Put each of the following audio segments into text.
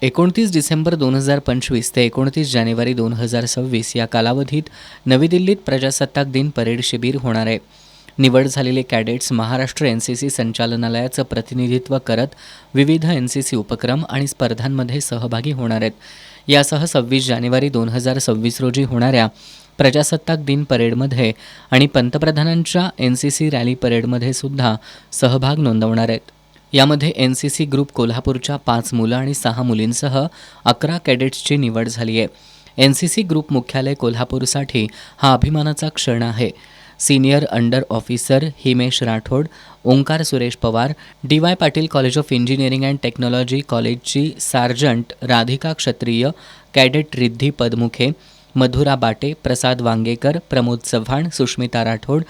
29 डिसेंबर 2025 ते 29 जानेवारी 2026 या कालावधीत नवी दिल्लीत प्रजासत्ताक दिन परेड शिबिर होणार आहे. निवड झालेले कॅडेट्स महाराष्ट्र एनसीसी संचालनालयाचं प्रतिनिधित्व करत विविध एनसीसी उपक्रम आणि स्पर्धांमध्ये सहभागी होणार आहेत. यासह 26 जानेवारी 2026 रोजी होणाऱ्या प्रजासत्ताक दिन परेडमध्ये आणि पंतप्रधानांच्या एनसीसी रॅली परेडमध्ये सुद्धा सहभाग नोंदवणार आहेत. यामध्ये एनसीसी ग्रुप कोल्हापूरच्या 5 मुलं आणि 6 मुलींसह 11 कॅडेट्सची निवड झाली आहे. एनसीसी ग्रुप मुख्यालय कोल्हापूरसाठी हा अभिमानाचा क्षण आहे. Senior under officer Himesh Rathod, Omkar Suresh Pawar, D Y. Patil college of engineering and technology कॉलेजची sergeant Radhika Kshatriya, cadet Riddhi Padmukhe, Madhura Bate, Prasad Wangekar, Pramod Chavan, Sushmita Rathod,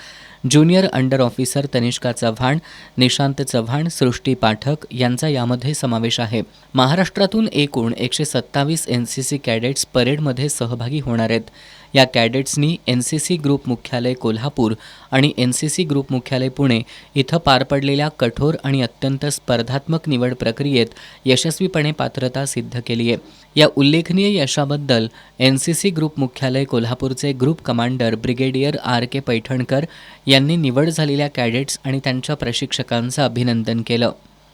junior under officer Tanishka Chavan, Nishant Chavan, Srushti Pathak यांचा यामध्ये समावेश आहे. महाराष्ट्रातून एकूण 127 एनसीसी कॅडेट्स परेडमध्ये सहभागी होणार आहेत. या कॅडेट्सनी एनसीसी ग्रुप मुख्यालय कोल्हापूर आणि एनसीसी ग्रुप मुख्यालय पुणे इथं पार पडलेल्या कठोर आणि अत्यंत स्पर्धात्मक निवड प्रक्रियेत यशस्वीपणे पात्रता सिद्ध केली आहे. या उल्लेखनीय यशाबद्दल एनसीसी ग्रुप मुख्यालय कोल्हापूरचे group commander brigadier R.K. Paithankar यांनी निवड झालेल्या कॅडेट्स आणि त्यांच्या प्रशिक्षकांचं अभिनंदन केलं.